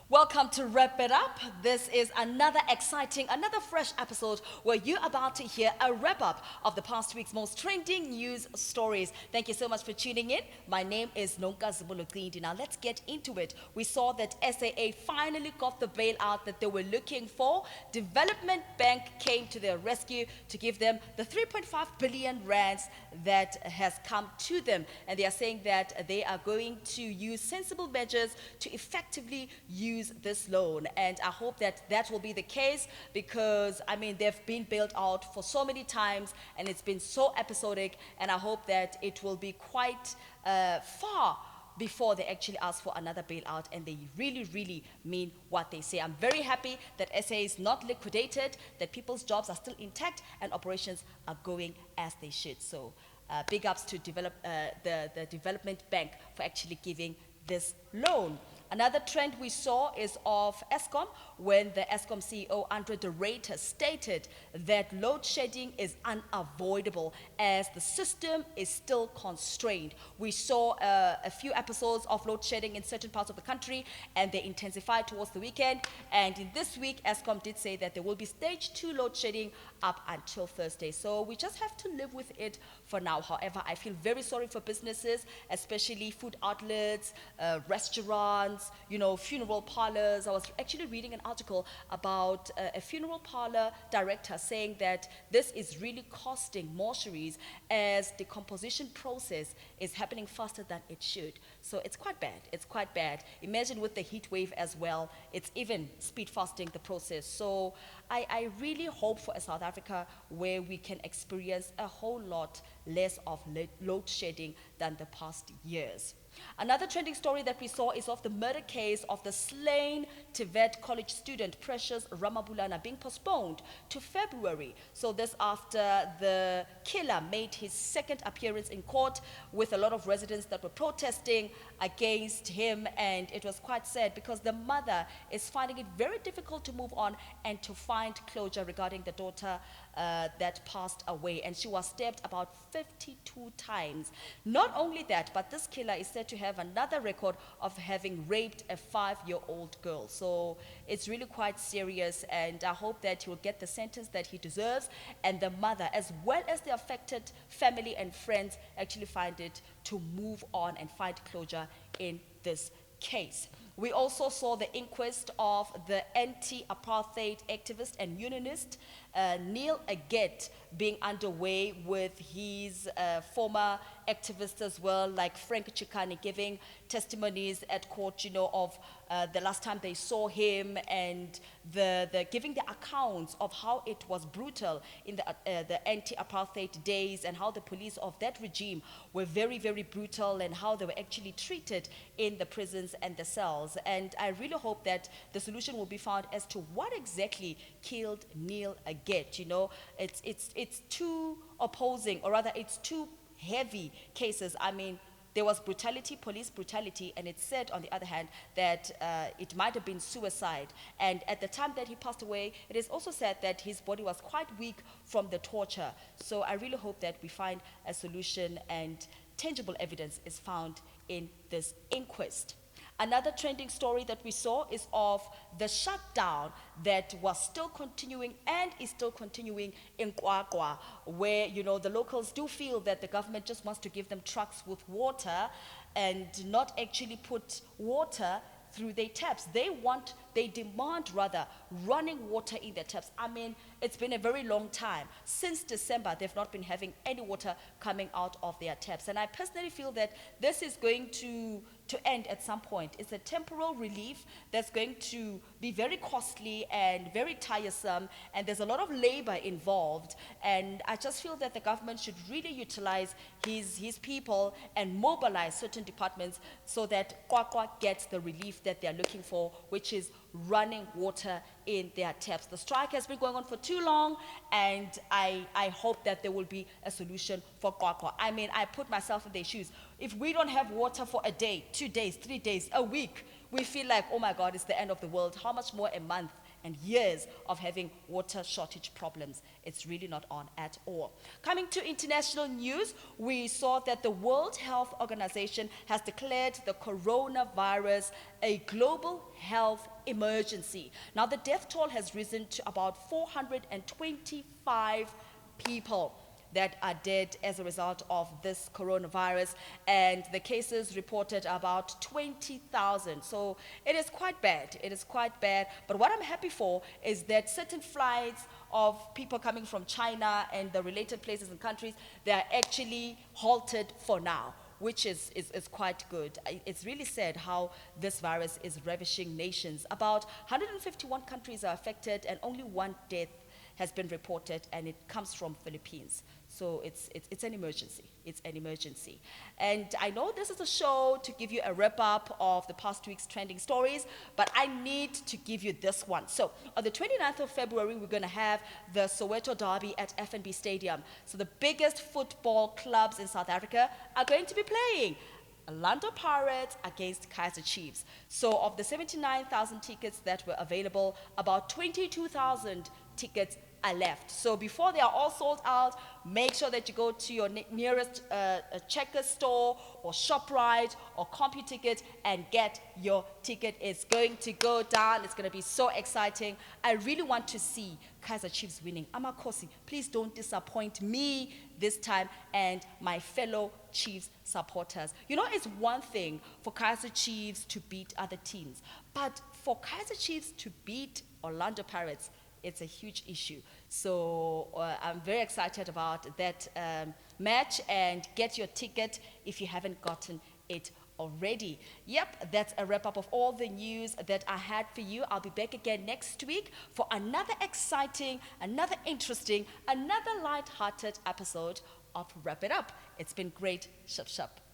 Welcome to Wrap It Up. This is another exciting, another fresh episode where you're about to hear a wrap up of the past week's most trending news stories. Thank you so much for tuning in. My name is Nonka Zibulogindi. Now let's get into it. We saw that SAA finally got the bailout that they were looking for. Development Bank came to their rescue to give them the 3.5 billion rands that has come to them. And they are saying that they are going to use sensible measures to effectively use this loan, and I hope that that will be the case because they've been bailed out for so many times and it's been so episodic, and I hope that it will be quite far before they actually ask for another bailout and they really mean what they say. I'm very happy that SA is not liquidated, that people's jobs are still intact and operations are going as they should. So big ups to the Development Bank for actually giving this loan. Another trend we saw is of Eskom, when the Eskom CEO, Andre de Ruyter, stated that load shedding is unavoidable as the system is still constrained. We saw a few episodes of load shedding in certain parts of the country, and they intensified towards the weekend. And in this week, Eskom did say that there will be stage 2 load shedding up until Thursday. So we just have to live with it for now. However, I feel very sorry for businesses, especially food outlets, restaurants, funeral parlors. I was actually reading an article about a funeral parlor director saying that this is really costing mortuaries as the decomposition process is happening faster than it should. So it's quite bad. It's quite bad. Imagine with the heat wave as well, it's even speed fasting the process. So I really hope for a South Africa where we can experience a whole lot less of load shedding than the past years. Another trending story that we saw is of the murder case of the slain TVET college student Precious Ramabulana being postponed to February. So this after the killer made his second appearance in court with a lot of residents that were protesting against him, and it was quite sad because the mother is finding it very difficult to move on and to find closure regarding the daughter that passed away, and she was stabbed about 52 times. Not only that, but this killer is said to have another record of having raped a 5-year-old girl. So it's really quite serious, and I hope that he will get the sentence that he deserves, and the mother, as well as the affected family and friends, actually find it to move on and find closure in this case. We also saw the inquest of the anti-apartheid activist and unionist Neil Aget being underway with his former activists as well, like Frank Chikane, giving testimonies at court, of the last time they saw him, and the giving the accounts of how it was brutal in the anti-apartheid days, and how the police of that regime were very brutal, and how they were actually treated in the prisons and the cells. And I really hope that the solution will be found as to what exactly killed Neil Aget. It's two opposing, or rather it's two heavy cases. There was brutality, police brutality, and it's said, on the other hand, that it might have been suicide. And at the time that he passed away, it is also said that his body was quite weak from the torture. So I really hope that we find a solution and tangible evidence is found in this inquest. Another trending story that we saw is of the shutdown that was still continuing and is still continuing in Kwakwa, where, the locals do feel that the government just wants to give them trucks with water and not actually put water through their taps. They demand rather running water in their taps. It's been a very long time. Since December, they've not been having any water coming out of their taps. And I personally feel that this is going to end at some point. It's a temporal relief that's going to be very costly and very tiresome, and there's a lot of labor involved. And I just feel that the government should really utilize his people and mobilize certain departments so that Kwakwa gets the relief that they're looking for, which is running water in their taps. The strike has been going on for too long, and I hope that there will be a solution for Kwakwa. I put myself in their shoes. If we don't have water for a day, 2 days, 3 days, a week, we feel like, oh my God, it's the end of the world. How much more a month and years of having water shortage problems. It's really not on at all. Coming to international news, we saw that the World Health Organization has declared the coronavirus a global health emergency. Now, the death toll has risen to about 425 people that are dead as a result of this coronavirus, and the cases reported about 20,000. So it is quite bad. It is quite bad. But what I'm happy for is that certain flights of people coming from China and the related places and countries, they are actually halted for now, which is quite good. It's really sad how this virus is ravishing nations. About 151 countries are affected, and only one death has been reported, and it comes from Philippines. So it's an emergency. It's an emergency. And I know this is a show to give you a wrap-up of the past week's trending stories, but I need to give you this one. So on the 29th of February, we're going to have the Soweto Derby at FNB Stadium. So the biggest football clubs in South Africa are going to be playing. Orlando Pirates against Kaizer Chiefs. So of the 79,000 tickets that were available, about 22,000 tickets are left. So before they are all sold out, make sure that you go to your nearest Checkers store or ShopRite or CompuTicket and get your ticket. It's going to go down. It's going to be so exciting. I really want to see Kaizer Chiefs winning. Amakosi, please don't disappoint me this time and my fellow Chiefs supporters. You know, it's one thing for Kaizer Chiefs to beat other teams, but for Kaizer Chiefs to beat Orlando Pirates, it's a huge issue. So I'm very excited about that match, and get your ticket if you haven't gotten it already. Yep, that's a wrap-up of all the news that I had for you. I'll be back again next week for another exciting, another interesting, another light-hearted episode of Wrap It Up. It's been great. Shup, shup.